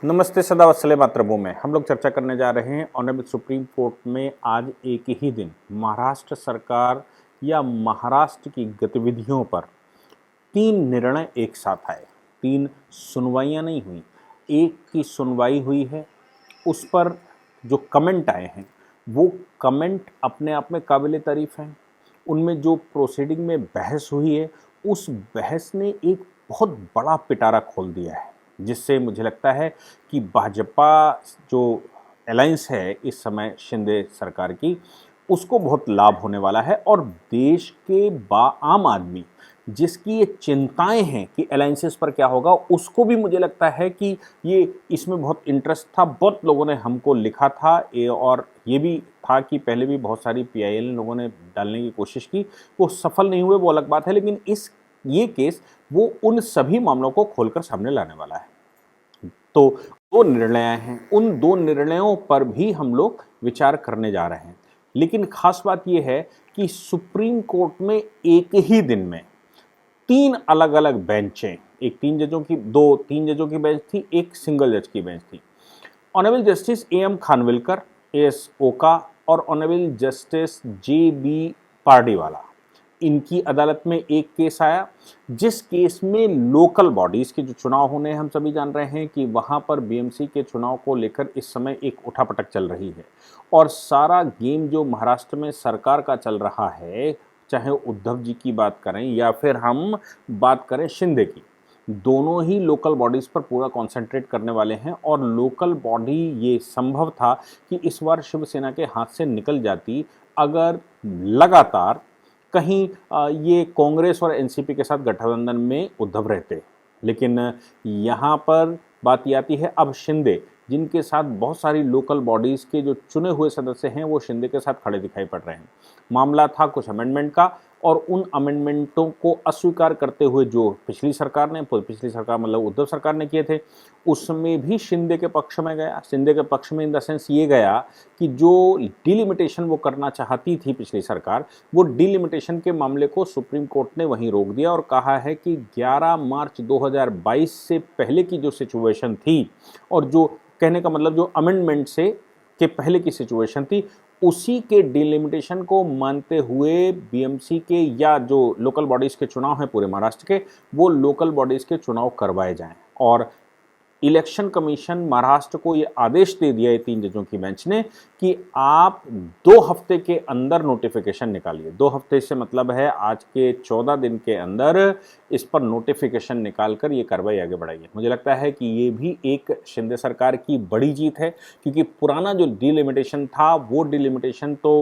नमस्ते, सदा वत्सले मातृभूमि में हम लोग चर्चा करने जा रहे हैं ऑनरेबल सुप्रीम कोर्ट में आज एक ही दिन महाराष्ट्र सरकार या महाराष्ट्र की गतिविधियों पर 3 निर्णय एक साथ आए। 3 सुनवाइयां नहीं हुई, एक की सुनवाई हुई है। उस पर जो कमेंट आए हैं वो कमेंट अपने आप में काबिल तारीफ हैं। उनमें जो प्रोसीडिंग में बहस हुई है उस बहस ने एक बहुत बड़ा पिटारा खोल दिया है, जिससे मुझे लगता है कि भाजपा जो अलायंस है इस समय शिंदे सरकार की, उसको बहुत लाभ होने वाला है। और देश के आम आदमी जिसकी ये चिंताएं हैं कि अलायंसेस पर क्या होगा, उसको भी मुझे लगता है कि ये इसमें बहुत इंटरेस्ट था। बहुत लोगों ने हमको लिखा था और ये भी था कि पहले भी बहुत सारी पीआईएल लोगों ने डालने की कोशिश की, वो सफल नहीं हुए, वो अलग बात है। लेकिन ये केस वो उन सभी मामलों को खोलकर सामने लाने वाला है। तो 2 निर्णय हैं, उन 2 निर्णयों पर भी हम लोग विचार करने जा रहे हैं। लेकिन खास बात यह है कि सुप्रीम कोर्ट में एक ही दिन में 3 अलग अलग बेंचें, एक 3 जजों की बेंच थी, एक सिंगल जज की बेंच थी। Honourable justice AM Khanwilkar, AS Oka और ऑनरेबल जस्टिस JB पार्डीवाला, इनकी अदालत में एक केस आया, जिस केस में लोकल बॉडीज़ के जो चुनाव होने हैं, हम सभी जान रहे हैं कि वहाँ पर BMC के चुनाव को लेकर इस समय एक उठापटक चल रही है। और सारा गेम जो महाराष्ट्र में सरकार का चल रहा है, चाहे उद्धव जी की बात करें या फिर हम बात करें शिंदे की, दोनों ही लोकल बॉडीज़ पर पूरा कॉन्सेंट्रेट करने वाले हैं। और लोकल बॉडी ये संभव था कि इस बार शिवसेना के हाथ से निकल जाती अगर लगातार कहीं ये कांग्रेस और एनसीपी के साथ गठबंधन में उद्धव रहते। लेकिन यहाँ पर बात ये आती है, अब शिंदे जिनके साथ बहुत सारी लोकल बॉडीज़ के जो चुने हुए सदस्य हैं वो शिंदे के साथ खड़े दिखाई पड़ रहे हैं। मामला था कुछ अमेंडमेंट का, और उन अमेंडमेंटों को अस्वीकार करते हुए जो पिछली सरकार मतलब उद्धव सरकार ने किए थे, उसमें भी शिंदे के पक्ष में गया। शिंदे के पक्ष में इन द सेंस ये गया कि जो डिलिमिटेशन वो करना चाहती थी पिछली सरकार, वो डिलिमिटेशन के मामले को सुप्रीम कोर्ट ने वहीं रोक दिया और कहा है कि 11 मार्च 2022 से पहले की जो सिचुएशन थी, और जो कहने का मतलब जो अमेंडमेंट से के पहले की सिचुएशन थी, उसी के डिलिमिटेशन को मानते हुए BMC के या जो लोकल बॉडीज़ के चुनाव हैं पूरे महाराष्ट्र के, वो लोकल बॉडीज़ के चुनाव करवाए जाएं। और इलेक्शन कमीशन महाराष्ट्र को ये आदेश दे दिया है 3 जजों की बेंच ने कि आप 2 हफ्ते के अंदर नोटिफिकेशन निकालिए। 2 हफ्ते से मतलब है आज के 14 दिन के अंदर इस पर नोटिफिकेशन निकालकर ये कार्रवाई आगे बढ़ाइए। मुझे लगता है कि ये भी एक शिंदे सरकार की बड़ी जीत है, क्योंकि पुराना जो डिलिमिटेशन था वो डिलिमिटेशन तो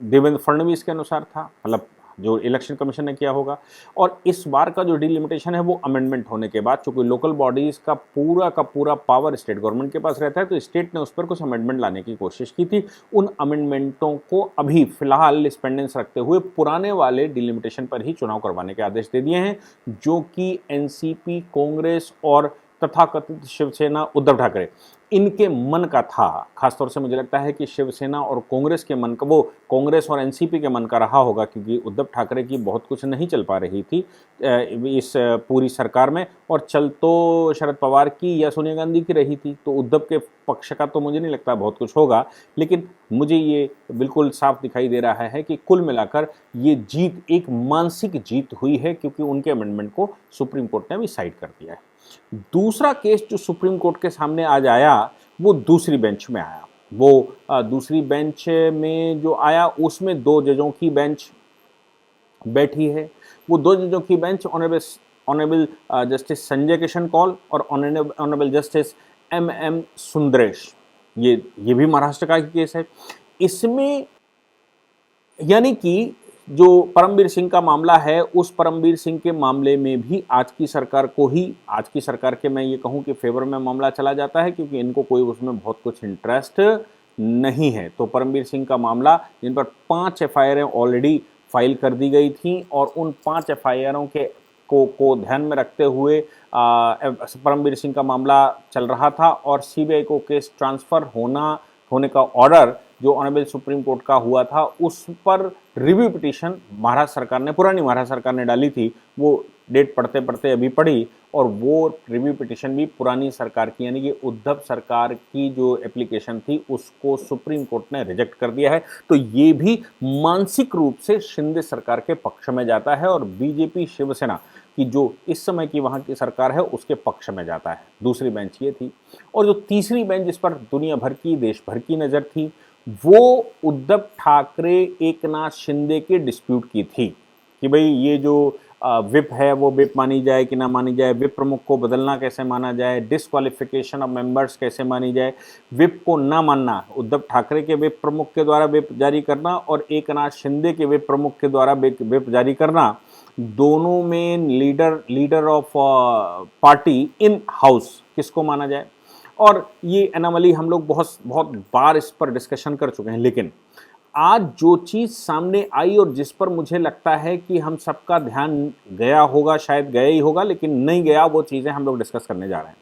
देवेंद्र फडणवीस के अनुसार था, मतलब जो इलेक्शन कमीशन ने किया होगा। और इस बार का जो डिलिमिटेशन है वो अमेंडमेंट होने के बाद, चूंकि लोकल बॉडीज़ का पूरा पावर स्टेट गवर्नमेंट के पास रहता है, तो स्टेट ने उस पर कुछ अमेंडमेंट लाने की कोशिश की थी। उन अमेंडमेंटों को अभी फिलहाल डिपेंडेंस रखते हुए पुराने वाले डिलिमिटेशन पर ही चुनाव करवाने के आदेश दे दिए हैं, जो कि एनसीपी, कांग्रेस और तथाकथित शिवसेना उद्धव ठाकरे इनके मन का था। खासतौर से मुझे लगता है कि शिवसेना और कांग्रेस के मन का, वो कांग्रेस और एनसीपी के मन का रहा होगा, क्योंकि उद्धव ठाकरे की बहुत कुछ नहीं चल पा रही थी इस पूरी सरकार में, और चल तो शरद पवार की या सोनिया गांधी की रही थी। तो उद्धव के पक्ष का तो मुझे नहीं लगता बहुत कुछ होगा। लेकिन मुझे ये बिल्कुल साफ दिखाई दे रहा है कि कुल मिलाकर ये जीत एक मानसिक जीत हुई है, क्योंकि उनके अमेंडमेंट को सुप्रीम कोर्ट ने भी साइड कर दिया है। दूसरा केस जो सुप्रीम कोर्ट के सामने आज आया वो दूसरी बेंच में आया। वो दूसरी बेंच में जो आया उसमें 2 जजों की बेंच बैठी है। वो 2 जजों की bench honourable justice Sanjay Kishan Kaul और ऑनरेबल जस्टिस MM सुंदरेश, ये भी महाराष्ट्र का केस है। इसमें यानी कि जो परमवीर सिंह का मामला है, उस परमवीर सिंह के मामले में भी आज की सरकार के मैं ये कहूँ कि फेवर में मामला चला जाता है, क्योंकि इनको कोई उसमें बहुत कुछ इंटरेस्ट नहीं है। तो परमवीर सिंह का मामला, जिन पर 5 FIR ऑलरेडी फाइल कर दी गई थी, और उन 5 FIR को ध्यान में रखते हुए परमवीर सिंह का मामला चल रहा था, और CBI को केस ट्रांसफ़र होने का ऑर्डर जो ऑनरेबल सुप्रीम कोर्ट का हुआ था, उस पर रिव्यू पिटीशन महाराष्ट्र सरकार ने, पुरानी महाराष्ट्र सरकार ने डाली थी, वो डेट पढ़ते पढ़ते अभी पढ़ी, और वो रिव्यू पिटीशन भी पुरानी सरकार की यानी कि उद्धव सरकार की जो एप्लीकेशन थी उसको सुप्रीम कोर्ट ने रिजेक्ट कर दिया है। तो ये भी मानसिक रूप से शिंदे सरकार के पक्ष में जाता है और बीजेपी शिवसेना कि जो इस समय की वहाँ की सरकार है उसके पक्ष में जाता है। दूसरी बेंच ये थी। और जो तीसरी बेंच जिस पर दुनिया भर की, देश भर की नज़र थी, वो उद्धव ठाकरे एकनाथ शिंदे के डिस्प्यूट की थी कि भाई ये जो विप है वो विप मानी जाए कि ना मानी जाए, विप प्रमुख को बदलना कैसे माना जाए, डिसक्वालिफिकेशन ऑफ मेंबर्स कैसे मानी जाए, विप को ना मानना, उद्धव ठाकरे के विप प्रमुख के द्वारा विप जारी करना और एकनाथ शिंदे के विप प्रमुख के द्वारा विप जारी करना, दोनों में leader of party in house किसको माना जाए। और ये एनामली हम लोग बहुत बार इस पर डिस्कशन कर चुके हैं, लेकिन आज जो चीज़ सामने आई और जिस पर मुझे लगता है कि हम सबका ध्यान गया होगा, शायद गया ही होगा लेकिन नहीं गया, वो चीज़ें हम लोग डिस्कस करने जा रहे हैं।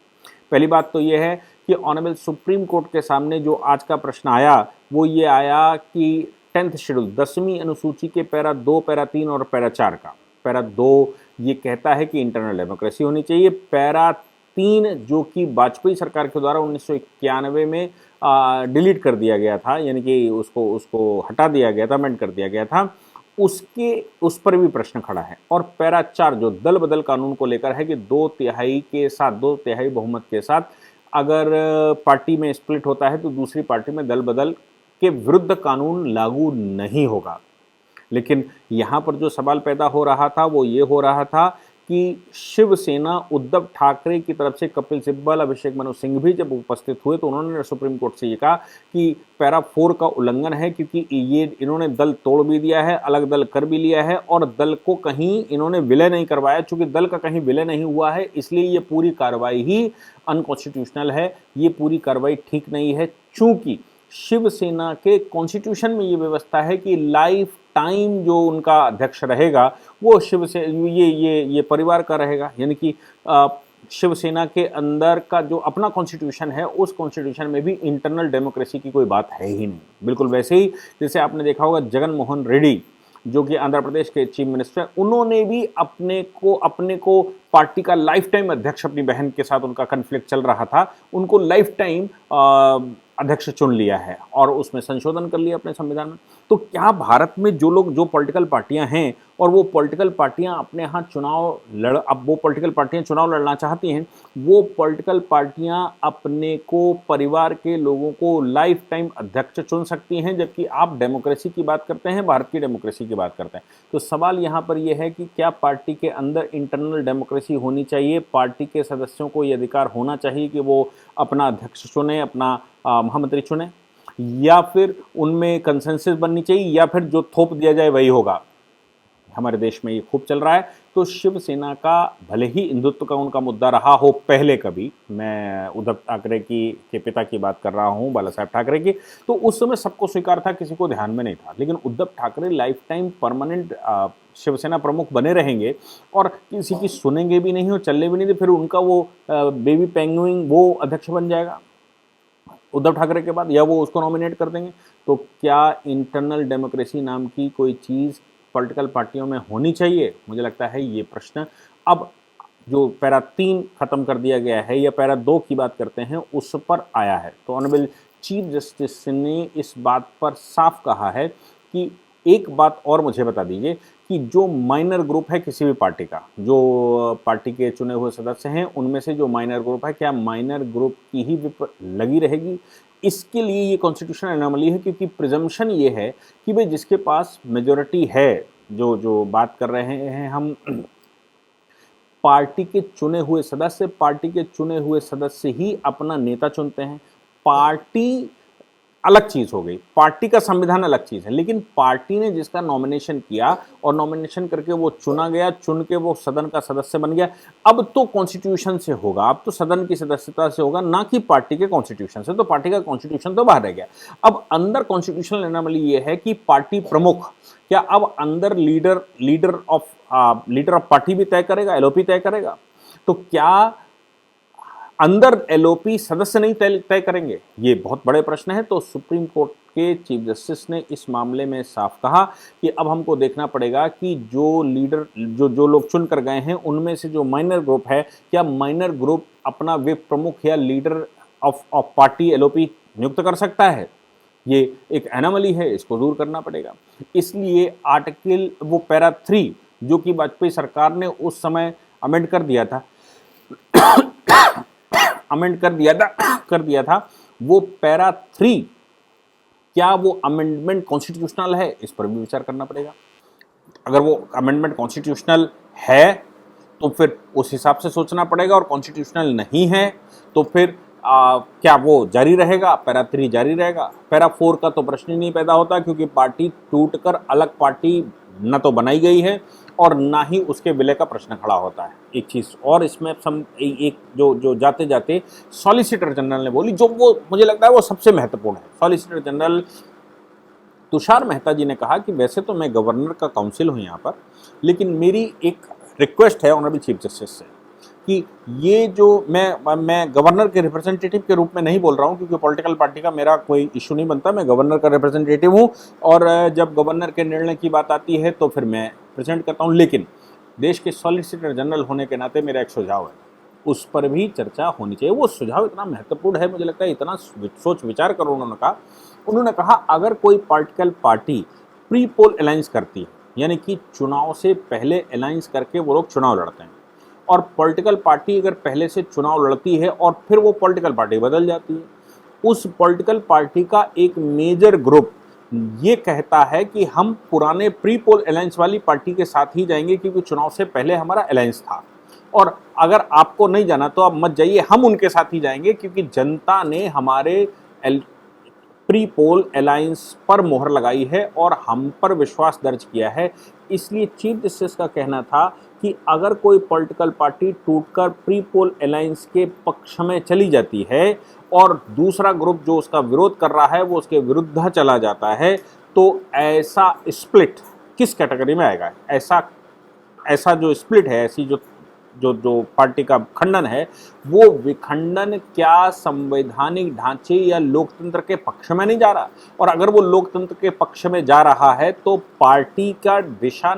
पहली बात तो ये है कि ऑनरेबल सुप्रीम कोर्ट के सामने जो आज का प्रश्न आया वो ये आया कि 10th शेड्यूल 10वीं अनुसूची के पैरा 2, पैरा 3 और पैरा 4 का, पैरा 2 ये कहता है कि इंटरनल डेमोक्रेसी होनी चाहिए, पैरा 3 जो कि वाजपेयी सरकार के द्वारा 1991 में डिलीट कर दिया गया था, यानी कि उसको हटा दिया गया था, अमेंड कर दिया गया था, उस पर भी प्रश्न खड़ा है। और पैरा 4 जो दल बदल कानून को लेकर है कि 2/3 बहुमत के साथ अगर पार्टी में स्प्लिट होता है तो दूसरी पार्टी में दल बदल के विरुद्ध कानून लागू नहीं होगा। लेकिन यहाँ पर जो सवाल पैदा हो रहा था वो ये हो रहा था कि शिवसेना उद्धव ठाकरे की तरफ से कपिल सिब्बल, अभिषेक मनु सिंह भी जब उपस्थित हुए तो उन्होंने सुप्रीम कोर्ट से ये कहा कि पैरा 4 का उल्लंघन है क्योंकि ये इन्होंने दल तोड़ भी दिया है, अलग दल कर भी लिया है और दल को कहीं इन्होंने विलय नहीं करवाया। चूंकि दल का कहीं विलय नहीं हुआ है इसलिए ये पूरी कार्रवाई ही अनकॉन्स्टिट्यूशनल है, ये पूरी कार्रवाई ठीक नहीं है। चूंकि शिवसेना के कॉन्स्टिट्यूशन में ये व्यवस्था है कि लाइफ टाइम जो उनका अध्यक्ष रहेगा वो ये परिवार का रहेगा, यानी कि शिवसेना के अंदर का जो अपना कॉन्स्टिट्यूशन है उस कॉन्स्टिट्यूशन में भी इंटरनल डेमोक्रेसी की कोई बात है ही नहीं। बिल्कुल वैसे ही जैसे आपने देखा होगा जगन मोहन रेड्डी जो कि आंध्र प्रदेश के चीफ मिनिस्टर, उन्होंने भी अपने को पार्टी का लाइफ टाइम अध्यक्ष, अपनी बहन के साथ उनका कन्फ्लिक्ट चल रहा था, उनको लाइफ टाइम अध्यक्ष चुन लिया है और उसमें संशोधन कर लिया अपने संविधान में। तो क्या भारत में जो पॉलिटिकल पार्टियां हैं और वो पॉलिटिकल पार्टियां अपने यहाँ वो पॉलिटिकल पार्टियां चुनाव लड़ना चाहती हैं, वो पॉलिटिकल पार्टियां अपने को परिवार के लोगों को लाइफ टाइम अध्यक्ष चुन सकती हैं, जबकि आप डेमोक्रेसी की बात करते हैं, भारत की डेमोक्रेसी की बात करते हैं। तो सवाल यहाँ पर यह है कि क्या पार्टी के अंदर इंटरनल डेमोक्रेसी होनी चाहिए, पार्टी के सदस्यों को ये अधिकार होना चाहिए कि वो अपना अध्यक्ष चुने, अपना महामंत्री चुने, या फिर उनमें कंसेंसस बननी चाहिए, या फिर जो थोप दिया जाए वही होगा। हमारे देश में ये खूब चल रहा है। तो शिवसेना का भले ही हिंदुत्व का उनका मुद्दा रहा हो पहले कभी, मैं उद्धव ठाकरे के पिता की बात कर रहा हूँ, बाला साहब ठाकरे की, तो उस समय सबको स्वीकार था, किसी को ध्यान में नहीं था। लेकिन Uddhav Thackeray lifetime permanent Shiv Sena प्रमुख बने रहेंगे और किसी की सुनेंगे भी नहीं और चलने भी नहीं, तो फिर उनका वो बेबी पेंगुइन वो अध्यक्ष बन जाएगा उद्धव ठाकरे के बाद, या वो उसको नॉमिनेट कर देंगे। तो क्या इंटरनल डेमोक्रेसी नाम की कोई चीज़ पॉलिटिकल पार्टियों में होनी चाहिए? मुझे लगता है ये प्रश्न अब जो पैरा 3 खत्म कर दिया गया है या पैरा 2 की बात करते हैं उस पर आया है। तो ऑनरेबल चीफ जस्टिस ने इस बात पर साफ कहा है कि एक बात और मुझे बता दीजिए कि जो माइनर ग्रुप है किसी भी पार्टी का, जो पार्टी के चुने हुए सदस्य हैं उनमें से जो माइनर ग्रुप है, क्या माइनर ग्रुप की ही विप लगी रहेगी? इसके लिए ये कॉन्स्टिट्यूशनल एनोमली है, क्योंकि प्रिजम्पशन ये है कि भाई जिसके पास मेजॉरिटी है, जो बात कर रहे हैं हम पार्टी के चुने हुए सदस्य ही अपना नेता चुनते हैं। पार्टी अलग चीज़ हो गई, पार्टी का संविधान अलग चीज़ है, लेकिन पार्टी ने जिसका नॉमिनेशन किया और नॉमिनेशन करके वो चुना गया, चुन के वो सदन का सदस्य बन गया, अब तो कॉन्स्टिट्यूशन से होगा, अब तो सदन की सदस्यता से होगा, ना कि पार्टी के कॉन्स्टिट्यूशन से। तो पार्टी का कॉन्स्टिट्यूशन तो बाहर रह गया। अब अंदर कॉन्स्टिट्यूशनल एनोमली ये है कि पार्टी प्रमुख क्या अब अंदर लीडर ऑफ पार्टी भी तय करेगा, एलओपी तय करेगा? तो क्या अंदर एलओपी सदस्य नहीं तय करेंगे? ये बहुत बड़े प्रश्न है। तो सुप्रीम कोर्ट के चीफ जस्टिस ने इस मामले में साफ कहा कि अब हमको देखना पड़ेगा कि जो लीडर जो लोग चुन कर गए हैं उनमें से जो माइनर ग्रुप है, क्या माइनर ग्रुप अपना विप प्रमुख या लीडर ऑफ पार्टी एलओपी नियुक्त कर सकता है? ये एक एनामली है, इसको दूर करना पड़ेगा। इसलिए आर्टिकल वो पैरा 3 जो कि वाजपेयी सरकार ने उस समय अमेंड कर दिया था वो पैरा 3, क्या वो अमेंडमेंट कॉन्स्टिट्यूशनल है? इस पर भी विचार करना पड़ेगा। अगर वो अमेंडमेंट कॉन्स्टिट्यूशनल है तो फिर उस हिसाब से सोचना पड़ेगा, और कॉन्स्टिट्यूशनल नहीं है तो फिर क्या वो जारी रहेगा? पैरा 3 जारी रहेगा। पैरा 4 का तो प्रश्न ही नहीं पैदा होता, क्योंकि पार्टी टूटकर अलग पार्टी न तो बनाई गई है और ना ही उसके विलय का प्रश्न खड़ा होता है। एक चीज़ और इसमें एक जो जाते जाते सॉलिसिटर जनरल ने बोली, जो वो मुझे लगता है वो सबसे महत्वपूर्ण है। सॉलिसिटर जनरल तुषार मेहता जी ने कहा कि वैसे तो मैं गवर्नर का काउंसिल हूँ यहाँ पर, लेकिन मेरी एक रिक्वेस्ट है ऑनरेबल चीफ जस्टिस से कि ये जो मैं गवर्नर के रिप्रेजेंटेटिव के रूप में नहीं बोल रहा हूँ, क्योंकि पॉलिटिकल पार्टी का मेरा कोई इशू नहीं बनता, मैं गवर्नर का रिप्रेजेंटेटिव हूँ और जब गवर्नर के निर्णय की बात आती है तो फिर मैं प्रेजेंट करता हूँ। लेकिन देश के सॉलिसिटर जनरल होने के नाते मेरा एक सुझाव है, उस पर भी चर्चा होनी चाहिए। वो सुझाव इतना महत्वपूर्ण है, मुझे लगता है इतना सोच विचार कर उन्होंने कहा अगर कोई political party pre poll alliance करती है, यानी कि चुनाव से पहले अलायंस करके वो लोग चुनाव लड़ते हैं, और पॉलिटिकल पार्टी अगर पहले से चुनाव लड़ती है और फिर वो पॉलिटिकल पार्टी बदल जाती है, उस पॉलिटिकल पार्टी का एक मेजर ग्रुप ये कहता है कि हम पुराने प्री पोल अलायंस वाली पार्टी के साथ ही जाएंगे, क्योंकि चुनाव से पहले हमारा अलायंस था, और अगर आपको नहीं जाना तो आप मत जाइए, हम उनके साथ ही जाएंगे, क्योंकि जनता ने हमारे प्री पोल अलायंस पर मोहर लगाई है और हम पर विश्वास दर्ज किया है। इसलिए चीफ जस्टिस का कहना था कि अगर कोई पॉलिटिकल पार्टी टूटकर प्री पोल अलायंस के पक्ष में चली जाती है और दूसरा ग्रुप जो उसका विरोध कर रहा है वो उसके विरुद्ध चला जाता है, तो ऐसा स्प्लिट किस कैटेगरी में आएगा? ऐसा जो स्प्लिट है, ऐसी जो पार्टी का खंडन है, वो विखंडन क्या संवैधानिक ढांचे या लोकतंत्र के पक्ष में नहीं जा रहा? और अगर वो लोकतंत्र के पक्ष में जा रहा है तो पार्टी का दिशा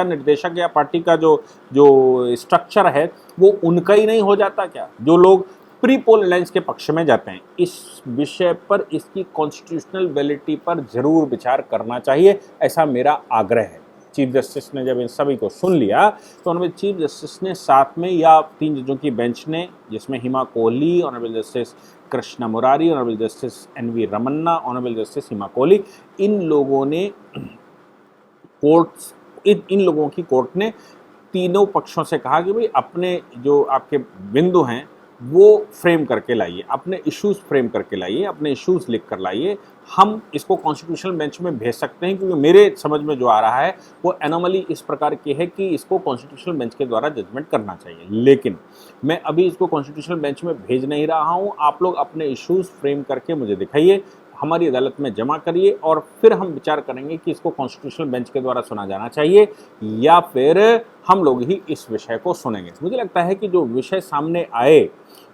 निर्देशक या पार्टी का जो स्ट्रक्चर है वो उनका ही नहीं हो जाता क्या, जो लोग प्री पोल अलायंस के पक्ष में जाते हैं? इस विषय पर, इसकी कॉन्स्टिट्यूशनल वैलिडिटी पर जरूर विचार करना चाहिए, ऐसा मेरा आग्रह है। चीफ जस्टिस ने जब इन सभी को सुन लिया तो ऑनरेबल चीफ जस्टिस ने साथ में या 3 जजों की बेंच ने, जिसमें Hima Kohli, honourable justice Krishna Murari, honourable justice NV Ramana, honourable justice Hima Kohli, इन लोगों की कोर्ट ने तीनों पक्षों से कहा कि भाई अपने जो आपके बिंदु हैं वो फ्रेम करके लाइए, अपने इश्यूज फ्रेम करके लाइए, अपने इश्यूज लिख कर लाइए, हम इसको कॉन्स्टिट्यूशनल बेंच में भेज सकते हैं, क्योंकि मेरे समझ में जो आ रहा है वो एनोमली इस प्रकार की है कि इसको कॉन्स्टिट्यूशनल बेंच के द्वारा जजमेंट करना चाहिए। लेकिन मैं अभी इसको कॉन्स्टिट्यूशनल बेंच में भेज नहीं रहा हूँ, आप लोग अपने इश्यूज फ्रेम करके मुझे दिखाइए, हमारी अदालत में जमा करिए, और फिर हम विचार करेंगे कि इसको कॉन्स्टिट्यूशनल बेंच के द्वारा सुना जाना चाहिए या फिर हम लोग ही इस विषय को सुनेंगे। मुझे लगता है कि जो विषय सामने आए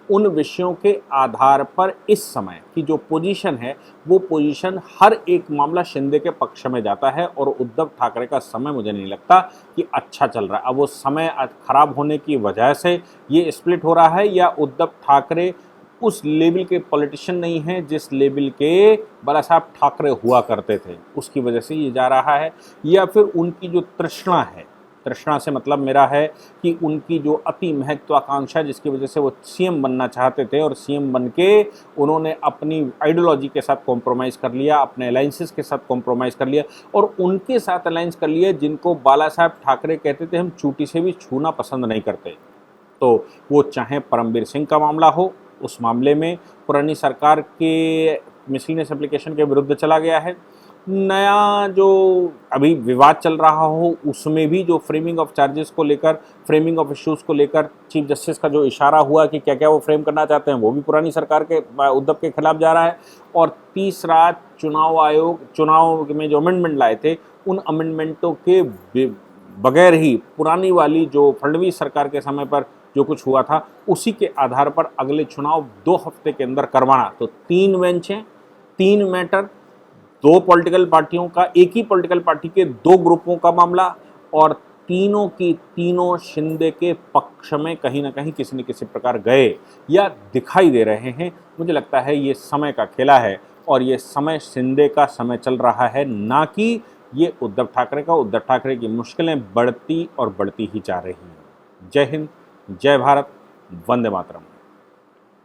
उन विषयों के आधार पर इस समय की जो पोजीशन है वो पोजीशन हर एक मामला शिंदे के पक्ष में जाता है, और उद्धव ठाकरे का समय मुझे नहीं लगता कि अच्छा चल रहा है। अब वो समय खराब होने की वजह से ये स्प्लिट हो रहा है, या उद्धव ठाकरे उस लेवल के पॉलिटिशियन नहीं हैं जिस लेवल के बाला साहब ठाकरे हुआ करते थे, उसकी वजह से ये जा रहा है, या फिर उनकी जो तृष्णा है, तृष्णा से मतलब मेरा है कि उनकी जो अति महत्वाकांक्षा जिसकी वजह से वो सीएम बनना चाहते थे और सीएम बन के उन्होंने अपनी आइडियोलॉजी के साथ कॉम्प्रोमाइज़ कर लिया, अपने अलाइंसेस के साथ कॉम्प्रोमाइज़ कर लिया, और उनके साथ अलाइंस कर लिया जिनको बाला साहब ठाकरे कहते थे हम चूटी से भी छूना पसंद नहीं करते। तो वो चाहे परमवीर सिंह का मामला हो, उस मामले में पुरानी सरकार के मिसलिनियस एप्लीकेशन के विरुद्ध चला गया है, नया जो अभी विवाद चल रहा हो उसमें भी जो फ्रेमिंग ऑफ चार्जेस को लेकर, फ्रेमिंग ऑफ इश्यूज़ को लेकर चीफ जस्टिस का जो इशारा हुआ कि क्या क्या वो फ्रेम करना चाहते हैं, वो भी पुरानी सरकार के उद्धव के खिलाफ जा रहा है। और तीसरा, चुनाव में जो अमेंडमेंट लाए थे उन अमेंडमेंटों के बगैर ही पुरानी वाली जो फडणवीस सरकार के समय पर जो कुछ हुआ था उसी के आधार पर अगले चुनाव 2 हफ्ते के अंदर करवाना। तो 3 बेंचें, 3 मैटर, 2 पॉलिटिकल पार्टियों का, एक ही पॉलिटिकल पार्टी के 2 ग्रुपों का मामला, और तीनों की तीनों शिंदे के पक्ष में कहीं ना कहीं किसी न किसी प्रकार गए या दिखाई दे रहे हैं। मुझे लगता है ये समय का खेला है और ये समय शिंदे का समय चल रहा है, ना कि ये उद्धव ठाकरे का। उद्धव ठाकरे की मुश्किलें बढ़ती और बढ़ती ही जा रही हैं। जय हिंद, जय भारत, वंदे मातरम।